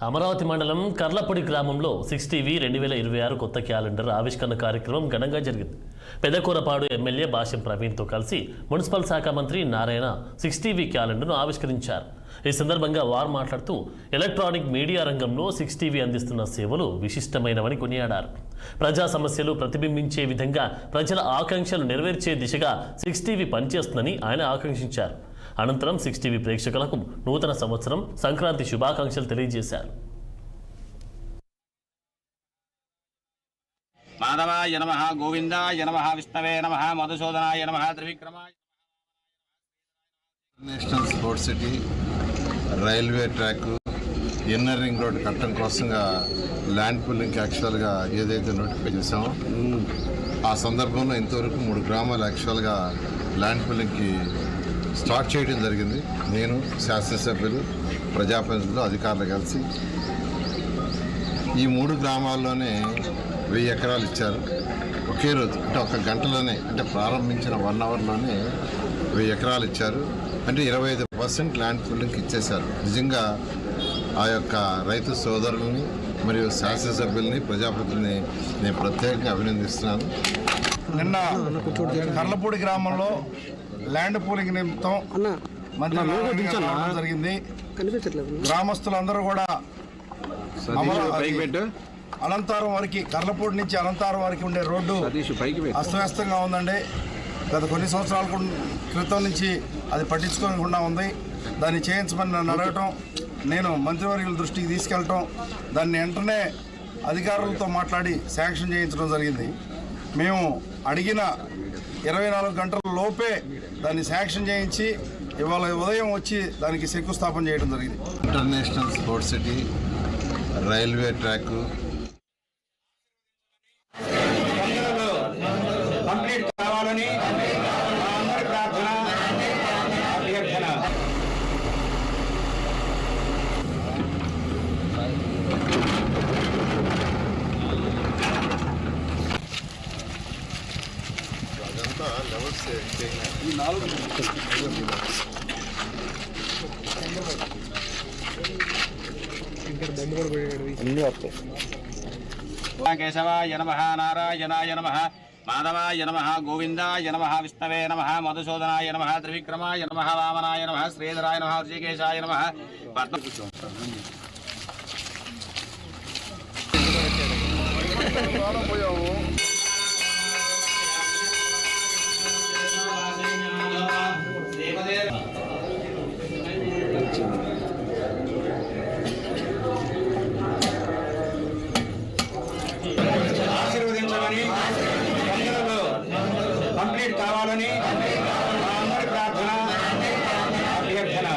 అమరావతి మండలం కర్లపొడి గ్రామంలో 6TV 2026 కొత్త క్యాలెండర్ ఆవిష్కరణ కార్యక్రమం ఘనంగా జరిగింది. పెదకూరపాడు ఎమ్మెల్యే భాష్యం ప్రవీణ్తో కలిసి మున్సిపల్ శాఖ మంత్రి నారాయణ 6TV క్యాలెండర్ను ఆవిష్కరించారు. ఈ సందర్భంగా వారు మాట్లాడుతూ ఎలక్ట్రానిక్ మీడియా రంగంలో 6TV అందిస్తున్న సేవలు విశిష్టమైనవని కొనియాడారు. ప్రజా సమస్యలు ప్రతిబింబించే విధంగా ప్రజల ఆకాంక్షలు నెరవేర్చే దిశగా 6TV పనిచేస్తుందని ఆయన ఆకాంక్షించారు. అనంతరం 6TV ప్రేక్షకులకు నూతన సంవత్సరం సంక్రాంతి శుభాకాంక్షలు తెలియజేశారు. మాధవాయ నమః, గోవిందాయ నమః, విష్ణవే నమః, మధుసూదనాయ నమః, త్రివిక్రమాయ. National sports city, railway track, inner ring road కట్టడం కోసంగా ల్యాండ్ పూలింగ్ యాక్చువల్గా ఏదైతే నోటిఫై చేసామో ఆ సందర్భంలో ఇంతవరకు 3 గ్రామాలు యాక్చువల్గా ల్యాండ్ పూలింగ్కి స్టార్ట్ చేయడం జరిగింది. నేను, శాసనసభ్యులు, ప్రజాప్రతినిధులు, అధికారులు కలిసి ఈ 3 గ్రామాల్లోనే 1000 ఎకరాలు ఇచ్చారు. ఒకే రోజు అంటే 1 గంటలోనే, అంటే ప్రారంభించిన 1 అవర్లోనే 1000 ఎకరాలు ఇచ్చారు. అంటే 25% ల్యాండ్ పూలింగ్కి ఇచ్చేశారు. నిజంగా ఆ యొక్క రైతు సోదరులని మరియు శాసనసభ్యుల్ని, ప్రజాప్రతినిధిని నేను ప్రత్యేకంగా అభినందిస్తున్నాను. నిన్న కర్లపూడి గ్రామంలో ల్యాండ్ పూలింగ్ నిమిత్తం మంత్రి జరిగింది. గ్రామస్తులందరూ కూడా అనంతారం వరకు, కర్లపూడి నుంచి అనంతారం వరకు ఉండే రోడ్డు అస్తవ్యస్తంగా ఉందండి. గత కొన్ని సంవత్సరాల క్రితం నుంచి అది పట్టించుకోకుండా ఉంది. దాన్ని చేయించమని నన్ను అడగటం, నేను మంత్రివర్యుల దృష్టికి తీసుకెళ్ళటం, దాన్ని వెంటనే అధికారులతో మాట్లాడి శాంక్షన్ చేయించడం జరిగింది. మేము అడిగిన 24 గంటల లోపే దాన్ని శాంక్షన్ చేయించి ఇవాళ ఉదయం వచ్చి దానికి శంకుస్థాపన చేయడం జరిగింది. International sports city, railway track, complete కావాలని అందరి ప్రార్థన, అభ్యర్థన. అదంతా లెవెల్స్ ఈ 4 కేశవాయ నమః, నారాయణాయ నమః, మాధవాయ నమః, గోవిందాయ నమః, విష్ణవే నమః, మధుసూదనాయ నమః, త్రివిక్రమాయ నమః, వామనాయ నమః, శ్రీధరాయ నమః, ఋషికేశాయ నమః. ఆశీర్వదించమని, కంప్లీట్ కావాలని అందరి ప్రార్థన, అభ్యర్థన.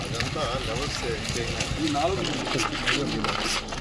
అదంతా లెవెల్స్ ఈ 4